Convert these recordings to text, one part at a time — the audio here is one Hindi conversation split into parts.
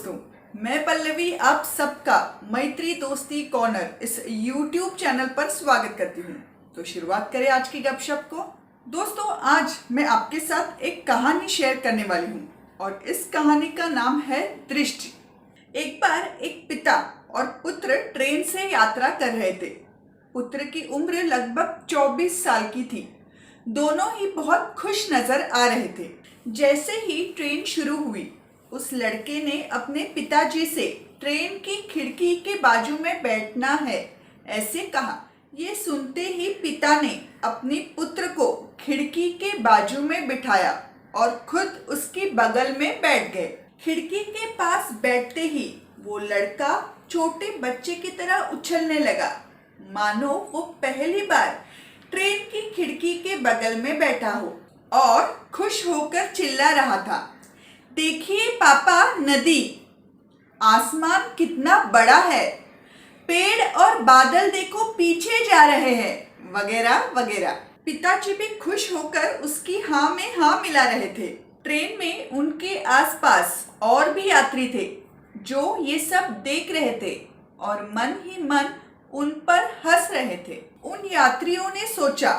दोस्तों, मैं पल्लवी आप सबका मैत्री दोस्ती कॉर्नर इस YouTube चैनल पर स्वागत करती हूँ। तो शुरुआत करें आज की गपशप को। दोस्तों, आज मैं आपके साथ एक कहानी शेयर करने वाली हूँ और इस कहानी का नाम है दृष्टि। एक बार एक पिता और पुत्र ट्रेन से यात्रा कर रहे थे। पुत्र की उम्र लगभग 24 साल की थी। दोनों ही बहुत खुश नजर आ रहे थे। जैसे ही ट्रेन शुरू हुई, उस लड़के ने अपने पिताजी से ट्रेन की खिड़की के बाजू में बैठना है ऐसे कहा। ये सुनते ही पिता ने अपने पुत्र को खिड़की के बाजू में बिठाया और खुद उसकी बगल में बैठ गए। खिड़की के पास बैठते ही वो लड़का छोटे बच्चे की तरह उछलने लगा, मानो वो पहली बार ट्रेन की खिड़की के बगल में बैठा हो, और खुश होकर चिल्ला रहा था, देखिए पापा, नदी, आसमान कितना बड़ा है, पेड़ और बादल देखो पीछे जा रहे हैं, वगैरह वगैरह। पिताजी भी खुश होकर उसकी हाँ में हाँ मिला रहे थे। ट्रेन में उनके आसपास और भी यात्री थे जो ये सब देख रहे थे और मन ही मन उन पर हंस रहे थे। उन यात्रियों ने सोचा,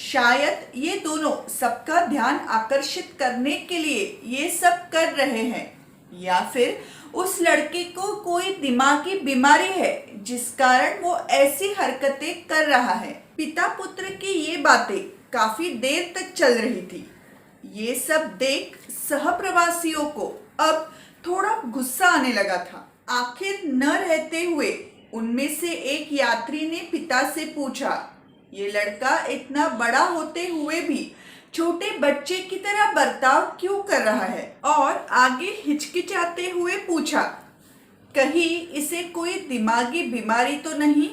शायद ये दोनों सबका ध्यान आकर्षित करने के लिए ये सब कर रहे हैं, या फिर उस लड़के को कोई दिमागी बीमारी है जिस कारण वो ऐसी हरकतें कर रहा है। पिता पुत्र की ये बातें काफी देर तक चल रही थी। ये सब देख सहप्रवासियों को अब थोड़ा गुस्सा आने लगा था। आखिर न रहते हुए उनमें से एक यात्री ने पिता से पूछा, ये लड़का इतना बड़ा होते हुए भी छोटे बच्चे की तरह बर्ताव क्यों कर रहा है? और आगे हिचकिचाते हुए पूछा, कहीं इसे कोई दिमागी बीमारी तो नहीं?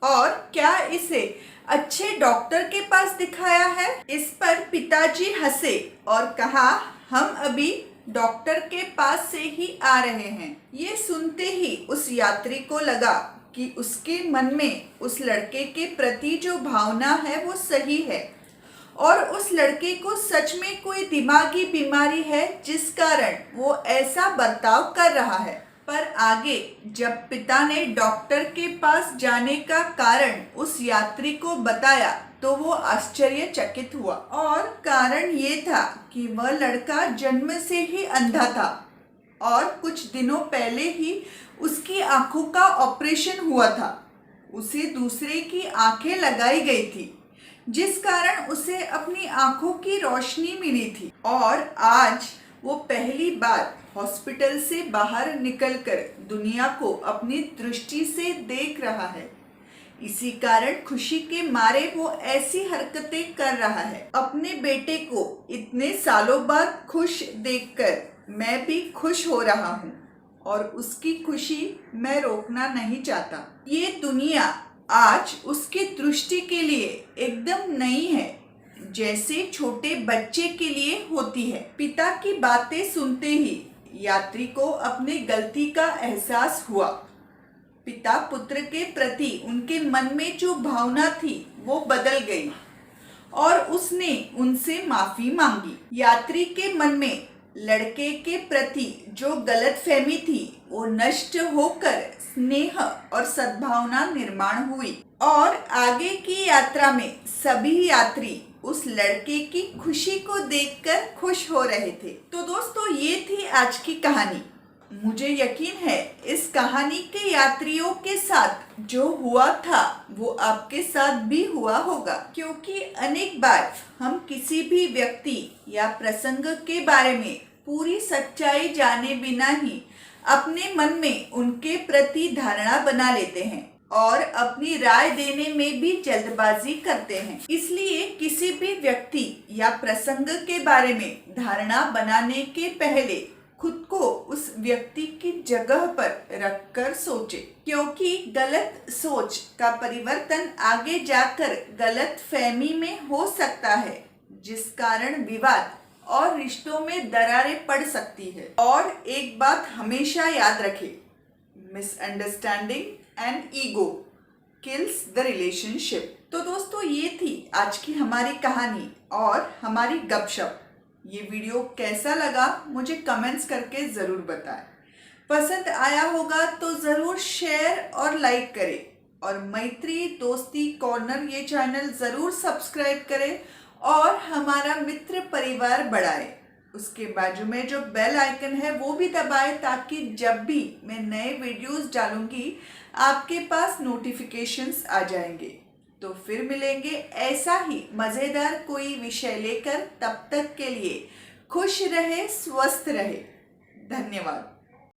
और क्या इसे अच्छे डॉक्टर के पास दिखाया है? इस पर पिताजी हंसे और कहा, हम अभी डॉक्टर के पास से ही आ रहे हैं। ये सुनते ही उस यात्री को लगा कि उसके मन में उस लड़के के प्रति जो भावना है वो सही है और उस लड़के को सच में कोई दिमागी बीमारी है जिस कारण वो ऐसा बर्ताव कर रहा है। पर आगे जब पिता ने डॉक्टर के पास जाने का कारण उस यात्री को बताया तो वो आश्चर्यचकित हुआ, और कारण ये था कि वह लड़का जन्म से ही अंधा था और कुछ दिनों पहले ही उसकी आंखों का ऑपरेशन हुआ था। उसे दूसरे की आंखें लगाई गई थी जिस कारण उसे अपनी आंखों की रोशनी मिली थी, और आज वो पहली बार हॉस्पिटल से बाहर निकलकर दुनिया को अपनी दृष्टि से देख रहा है। इसी कारण खुशी के मारे वो ऐसी हरकतें कर रहा है। अपने बेटे को इतने सालों बाद खुश देखकर मैं भी खुश हो रहा हूँ और उसकी खुशी मैं रोकना नहीं चाहता। ये दुनिया आज उसकी दृष्टि के लिए एकदम नई है, जैसे छोटे बच्चे के लिए होती है। पिता की बातें सुनते ही यात्री को अपनी गलती का एहसास हुआ। पिता पुत्र के प्रति उनके मन में जो भावना थी वो बदल गई और उसने उनसे माफी मांगी। यात्री के मन में लड़के के प्रति जो गलतफहमी थी वो नष्ट होकर स्नेह और सद्भावना निर्माण हुई, और आगे की यात्रा में सभी यात्री उस लड़के की खुशी को देखकर खुश हो रहे थे। तो दोस्तों, ये थी आज की कहानी। मुझे यकीन है इस कहानी के यात्रियों के साथ जो हुआ था वो आपके साथ भी हुआ होगा, क्योंकि अनेक बार हम किसी भी व्यक्ति या प्रसंग के बारे में पूरी सच्चाई जाने बिना ही अपने मन में उनके प्रति धारणा बना लेते हैं और अपनी राय देने में भी जल्दबाजी करते हैं। इसलिए किसी भी व्यक्ति या प्रसंग के बारे में धारणा बनाने के पहले खुद को उस व्यक्ति की जगह पर रखकर सोचे, क्योंकि गलत सोच का परिवर्तन आगे जाकर गलत फहमी में हो सकता है, जिस कारण विवाद और रिश्तों में दरारें पड़ सकती है। और एक बात हमेशा याद रखें, misunderstanding and ego kills the relationship. तो दोस्तों, ये थी आज की हमारी कहानी और हमारी गपशप। ये वीडियो कैसा लगा मुझे कमेंट्स करके ज़रूर बताएं। पसंद आया होगा तो ज़रूर शेयर और लाइक करें और मैत्री दोस्ती कॉर्नर ये चैनल ज़रूर सब्सक्राइब करें और हमारा मित्र परिवार बढ़ाएं। उसके बाजू में जो बेल आइकन है वो भी दबाएं ताकि जब भी मैं नए वीडियोस डालूंगी आपके पास नोटिफिकेशंस आ जाएंगे। तो फिर मिलेंगे ऐसा ही मज़ेदार कोई विषय लेकर। तब तक के लिए खुश रहे, स्वस्थ रहे। धन्यवाद।